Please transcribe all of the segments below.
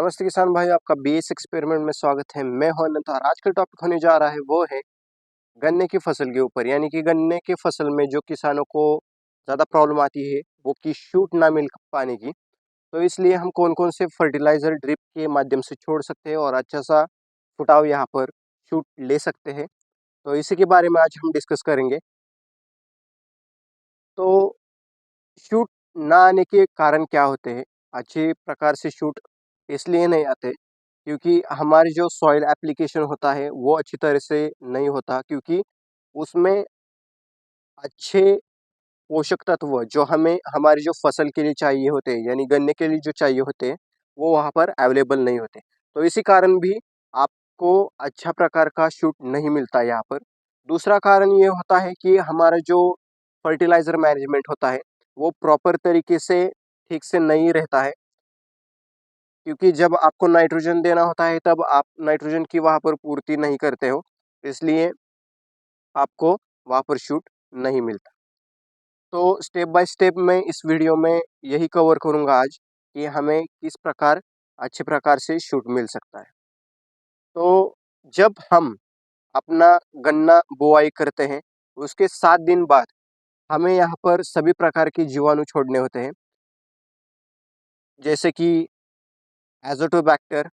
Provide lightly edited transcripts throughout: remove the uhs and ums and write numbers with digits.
नमस्ते किसान भाई, आपका बीएस एक्सपेरिमेंट में स्वागत है। मैं हूं अनंत और आज का टॉपिक होने जा रहा है वो है गन्ने की फसल के ऊपर। यानी कि गन्ने की फसल में जो किसानों को ज़्यादा प्रॉब्लम आती है वो कि शूट ना मिल पाने की। तो इसलिए हम कौन कौन से फर्टिलाइज़र ड्रिप के माध्यम से छोड़ सकते हैं और अच्छा सा फुटाव यहाँ पर शूट ले सकते हैं। तो इसी के बारे में आज हम डिस्कस करेंगे। तो शूट ना आने के कारण क्या होते हैं? अच्छे प्रकार से शूट इसलिए नहीं आते क्योंकि हमारी जो सॉइल एप्लीकेशन होता है वो अच्छी तरह से नहीं होता, क्योंकि उसमें अच्छे पोषक तत्व जो हमें हमारी जो फसल के लिए चाहिए होते हैं, यानी गन्ने के लिए जो चाहिए होते हैं, वो वहाँ पर अवेलेबल नहीं होते। तो इसी कारण भी आपको अच्छा प्रकार का शूट नहीं मिलता यहाँ पर। दूसरा कारण ये होता है कि हमारा जो फर्टिलाइज़र मैनेजमेंट होता है वो प्रॉपर तरीके से ठीक से नहीं रहता है, क्योंकि जब आपको नाइट्रोजन देना होता है तब आप नाइट्रोजन की वहाँ पर पूर्ति नहीं करते हो, इसलिए आपको वहाँ पर शूट नहीं मिलता। तो स्टेप बाय स्टेप मैं इस वीडियो में यही कवर करूँगा आज कि हमें किस प्रकार अच्छे प्रकार से शूट मिल सकता है। तो जब हम अपना गन्ना बुआई करते हैं उसके 7 दिन बाद हमें यहाँ पर सभी प्रकार के जीवाणु छोड़ने होते हैं, जैसे कि एज़ोटोबैक्टर,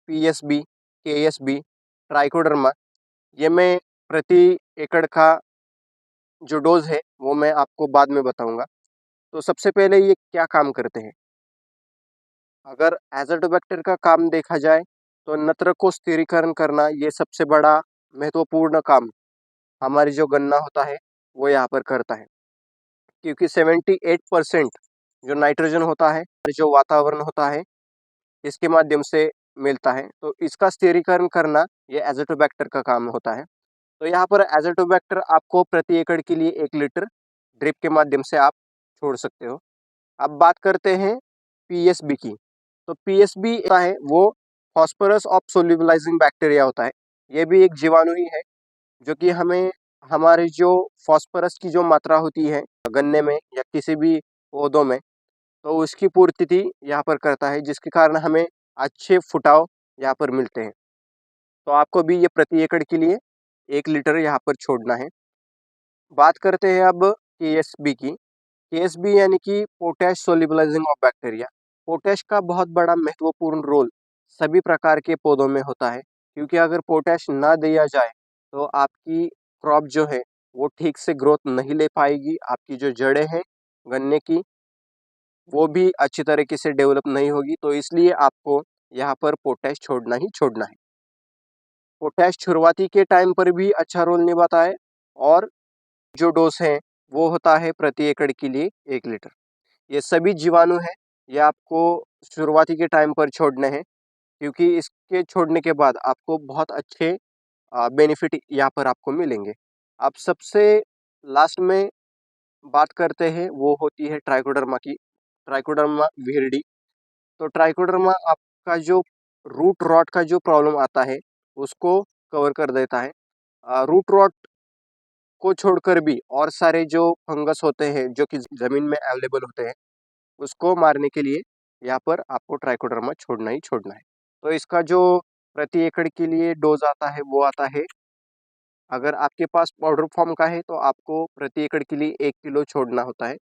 पीएसबी, केएसबी, ट्राइकोडर्मा। ये मैं प्रति एकड़ का जो डोज़ है वो मैं आपको बाद में बताऊंगा। तो सबसे पहले ये क्या काम करते हैं? अगर एज़ोटोबैक्टर का काम देखा जाए तो नत्र को स्थिरीकरण करना ये सबसे बड़ा महत्वपूर्ण काम हमारी जो गन्ना होता है वो यहाँ पर करता है, क्योंकि 78% जो नाइट्रोजन होता है, जो वातावरण होता है, इसके माध्यम से मिलता है। तो इसका स्थिरीकरण करना ये एज़ोटोबैक्टर का काम होता है। तो यहाँ पर एज़ोटोबैक्टर आपको प्रति एकड़ के लिए 1 लीटर ड्रिप के माध्यम से आप छोड़ सकते हो। अब बात करते हैं पीएसबी की। तो पीएसबी होता है वो फॉस्फोरस ऑफ सोल्यूबलाइजिंग बैक्टीरिया होता है। ये भी एक जीवाणु ही है जो कि हमें हमारी जो फॉस्फोरस की जो मात्रा होती है गन्ने में या किसी भी पौधों में, तो उसकी पूर्ति यहाँ पर करता है, जिसके कारण हमें अच्छे फुटाव यहाँ पर मिलते हैं। तो आपको भी ये प्रति एकड़ के लिए 1 लीटर यहाँ पर छोड़ना है। बात करते हैं अब केएसबी की। केएसबी यानी कि potash solubilising of bacteria. Potash का बहुत बड़ा महत्वपूर्ण रोल सभी प्रकार के पौधों में होता है, क्योंकि अगर पोटैश ना दिया जाए तो आपकी क्रॉप जो है वो ठीक से ग्रोथ नहीं ले पाएगी। आपकी जो जड़ें हैं गन्ने की वो भी अच्छी तरीके से डेवलप नहीं होगी। तो इसलिए आपको यहाँ पर पोटैश छोड़ना ही छोड़ना है। पोटैश शुरुआती के टाइम पर भी अच्छा रोल निभाता है और जो डोज है वो होता है प्रति एकड़ के लिए 1 लीटर। ये सभी जीवाणु हैं, ये आपको शुरुआती के टाइम पर छोड़ने हैं, क्योंकि इसके छोड़ने के बाद आपको बहुत अच्छे बेनिफिट यहाँ पर आपको मिलेंगे। अब सबसे लास्ट में बात करते हैं वो होती है ट्राइकोडर्मा की, ट्राइकोडर्मा विरिडी। तो ट्राइकोडर्मा आपका जो रूट रॉट का जो प्रॉब्लम आता है उसको कवर कर देता है। रूट रॉट को छोड़कर भी और सारे जो फंगस होते हैं जो कि ज़मीन में अवेलेबल होते हैं उसको मारने के लिए यहाँ पर आपको ट्राइकोडर्मा छोड़ना ही छोड़ना है। तो इसका जो प्रति एकड़ के लिए डोज आता है वो आता है, अगर आपके पास पाउडर फॉर्म का है तो आपको प्रति एकड़ के लिए 1 किलो छोड़ना होता है,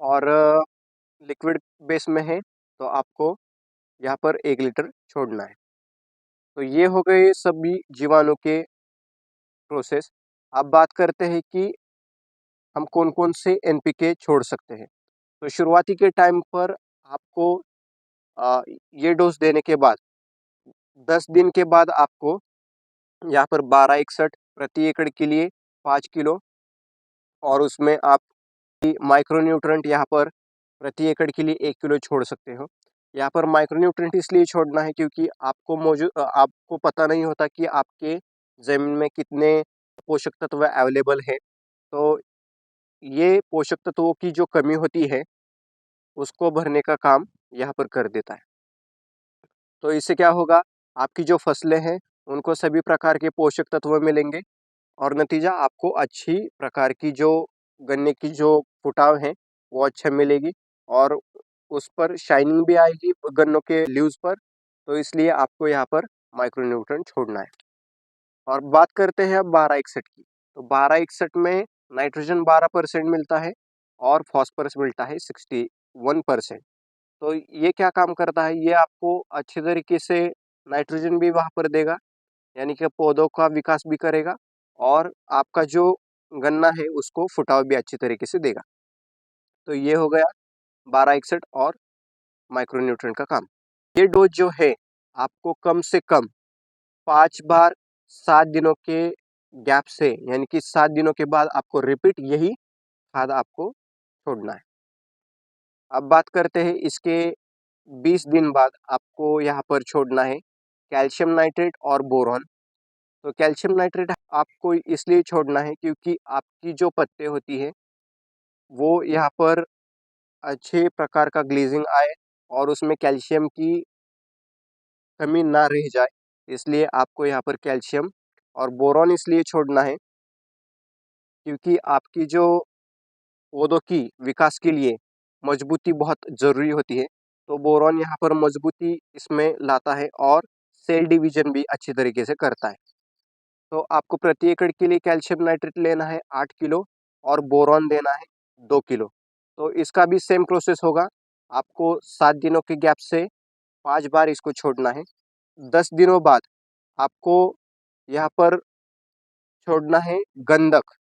और लिक्विड बेस में है तो आपको यहाँ पर 1 लीटर छोड़ना है। तो ये हो गए सभी जीवाणु के प्रोसेस। अब बात करते हैं कि हम कौन-कौन से एनपीके छोड़ सकते हैं। तो शुरुआती के टाइम पर आपको अ, ये डोज़ देने के बाद 10 दिन के बाद आपको यहाँ पर 1261 प्रति एकड़ के लिए 5 किलो, और उसमें आप माइक्रो न्यूट्रिएंट यहाँ पर प्रति एकड़ के लिए 1 किलो छोड़ सकते हो। यहाँ पर माइक्रो न्यूट्रिएंट इसलिए छोड़ना है क्योंकि आपको पता नहीं होता कि आपके ज़मीन में कितने पोषक तत्व अवेलेबल है। तो ये पोषक तत्वों की जो कमी होती है उसको भरने का काम यहाँ पर कर देता है। तो इससे क्या होगा, आपकी जो फसलें हैं उनको सभी प्रकार के पोषक तत्व मिलेंगे और नतीजा आपको अच्छी प्रकार की जो गन्ने की जो फुटाव है वो अच्छा मिलेगी, और उस पर शाइनिंग भी आएगी गन्नों के लीव्स पर, तो इसलिए आपको यहाँ पर माइक्रोन्यूट्रेंट छोड़ना है। और बात करते हैं अब 1261 की। तो 1261 में नाइट्रोजन 12% मिलता है और फॉस्फोरस मिलता है 61%। तो ये क्या काम करता है, ये आपको अच्छे तरीके से नाइट्रोजन भी वहाँ पर देगा, यानी कि पौधों का विकास भी करेगा और आपका जो गन्ना है उसको फुटाव भी अच्छी तरीके से देगा। तो ये हो गया 1261 और माइक्रोन्यूट्रेंट का काम। ये डोज जो है आपको कम से कम 5 बार 7 दिनों के गैप से, यानी कि 7 दिनों के बाद आपको रिपीट यही खाद आपको छोड़ना है। अब बात करते हैं इसके 20 दिन बाद आपको यहाँ पर छोड़ना है कैल्शियम नाइट्रेट और बोरॉन। तो कैल्शियम नाइट्रेट आपको इसलिए छोड़ना है क्योंकि आपकी जो पत्ते होती है वो यहाँ पर अच्छे प्रकार का ग्लेजिंग आए और उसमें कैल्शियम की कमी ना रह जाए, इसलिए आपको यहाँ पर कैल्शियम और बोरॉन इसलिए छोड़ना है क्योंकि आपकी जो पौधों की विकास के लिए मजबूती बहुत ज़रूरी होती है। तो बोरॉन यहाँ पर मजबूती इसमें लाता है और सेल डिवीजन भी अच्छी तरीके से करता है। तो आपको प्रति एकड़ के लिए कैल्शियम नाइट्रेट लेना है 8 किलो और बोरॉन देना है 2 किलो। तो इसका भी सेम प्रोसेस होगा, आपको 7 दिनों के गैप से 5 बार इसको छोड़ना है। 10 दिनों बाद आपको यहाँ पर छोड़ना है गंधक।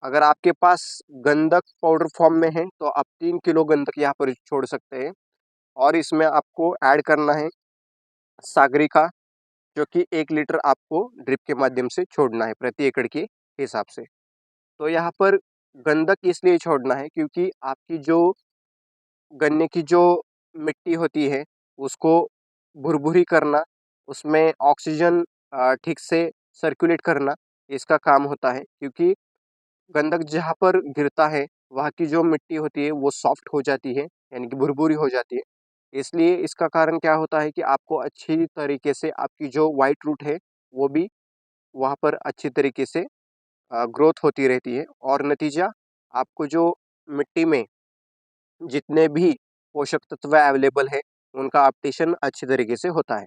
अगर आपके पास गंधक पाउडर फॉर्म में है तो आप 3 किलो गंधक यहाँ पर छोड़ सकते हैं और इसमें आपको ऐड करना है सागरिका, जो कि 1 लीटर आपको ड्रिप के माध्यम से छोड़ना है प्रति एकड़ के हिसाब से। तो यहाँ पर गंधक इसलिए छोड़ना है क्योंकि आपकी जो गन्ने की जो मिट्टी होती है उसको भुरभुरी करना, उसमें ऑक्सीजन ठीक से सर्कुलेट करना, इसका काम होता है। क्योंकि गंधक जहाँ पर गिरता है वहाँ की जो मिट्टी होती है वो सॉफ्ट हो जाती है, यानी कि भुरभुरी हो जाती है। इसलिए इसका कारण क्या होता है कि आपको अच्छी तरीके से आपकी जो वाइट रूट है वो भी वहाँ पर अच्छी तरीके से ग्रोथ होती रहती है और नतीजा आपको जो मिट्टी में जितने भी पोषक तत्व अवेलेबल है उनका अपटेशन अच्छी तरीके से होता है।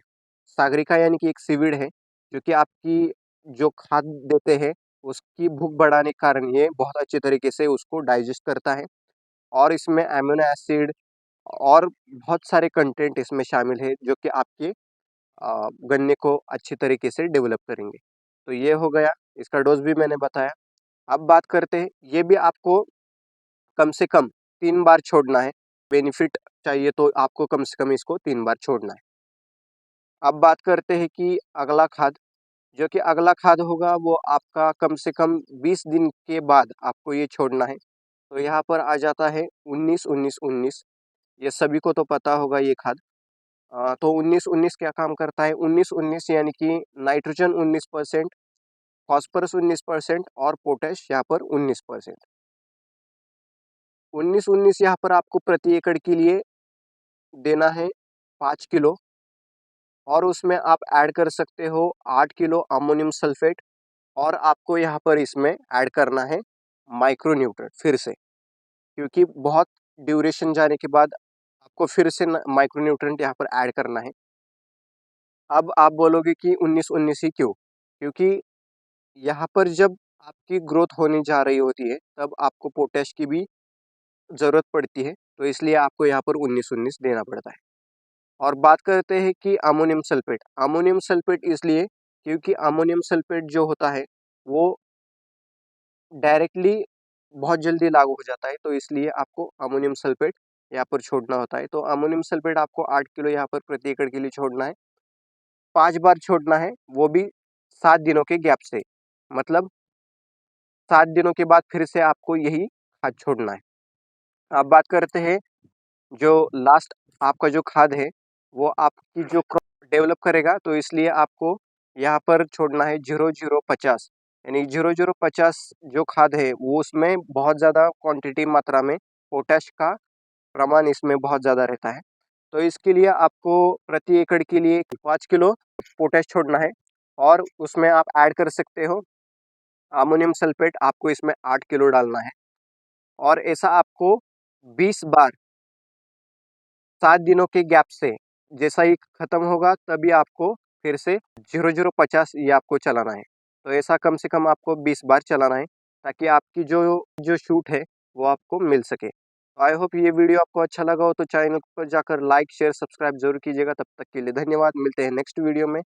सागरिका यानी कि एक सीविड है जो कि आपकी जो खाद देते हैं उसकी भूख बढ़ाने के कारण ये बहुत अच्छे तरीके से उसको डाइजेस्ट करता है और इसमें अमीनो एसिड और बहुत सारे कंटेंट इसमें शामिल है जो कि आपके गन्ने को अच्छी तरीके से डेवलप करेंगे। तो ये हो गया, इसका डोज भी मैंने बताया। अब बात करते हैं, ये भी आपको कम से कम 3 बार छोड़ना है। बेनिफिट चाहिए तो आपको कम से कम इसको 3 बार छोड़ना है। अब बात करते हैं कि अगला खाद, जो कि अगला खाद होगा वो आपका कम से कम 20 दिन के बाद आपको ये छोड़ना है। तो यहाँ पर आ जाता है 19-19-19। ये सभी को तो पता होगा ये खाद। तो 19-19 क्या काम करता है, 19-19 यानी कि नाइट्रोजन 19%, फॉस्फोरस 19% और पोटैश यहाँ पर 19%। 19-19 यहाँ पर आपको प्रति एकड़ के लिए देना है 5 किलो और उसमें आप ऐड कर सकते हो 8 किलो अमोनियम सल्फेट और आपको यहाँ पर इसमें ऐड करना है माइक्रोन्यूट्रेंट फिर से, क्योंकि बहुत ड्यूरेशन जाने के बाद आपको फिर से माइक्रोन्यूट्रेंट यहाँ पर ऐड करना है। अब आप बोलोगे कि 19-19 ही क्यों? क्योंकि यहाँ पर जब आपकी ग्रोथ होने जा रही होती है तब आपको पोटैश की भी ज़रूरत पड़ती है, तो इसलिए आपको यहाँ पर 19-19 देना पड़ता है। और बात करते हैं कि अमोनियम सल्फेट इसलिए क्योंकि अमोनियम सल्फेट जो होता है वो डायरेक्टली बहुत जल्दी लागू हो जाता है, तो इसलिए आपको अमोनियम सल्फेट यहाँ पर छोड़ना होता है। तो अमोनियम सल्फेट आपको 8 किलो यहाँ पर प्रति एकड़ के लिए छोड़ना है। 5 बार छोड़ना है, वो भी 7 दिनों के गैप से, मतलब 7 दिनों के बाद फिर से आपको यही खाद छोड़ना है। अब बात करते हैं जो लास्ट आपका जो खाद है वो आपकी जो क्रॉप डेवलप करेगा, तो इसलिए आपको यहाँ पर छोड़ना है 0050, यानी 0050 जो खाद है वो उसमें बहुत ज़्यादा क्वांटिटी मात्रा में पोटैश का प्रमाण इसमें बहुत ज़्यादा रहता है। तो इसके लिए आपको प्रति एकड़ के लिए 5 किलो पोटैश छोड़ना है और उसमें आप ऐड कर सकते हो अमोनियम सल्फेट, आपको इसमें 8 किलो डालना है और ऐसा आपको 20 बार 7 दिनों के गैप से जैसा ही खत्म होगा तभी आपको फिर से 0050 ये आपको चलाना है। तो ऐसा कम से कम आपको 20 बार चलाना है ताकि आपकी जो जो शूट है वो आपको मिल सके। आई होप ये वीडियो आपको अच्छा लगा हो तो चैनल पर जाकर लाइक शेयर सब्सक्राइब जरूर कीजिएगा। तब तक के लिए धन्यवाद। मिलते हैं नेक्स्ट वीडियो में।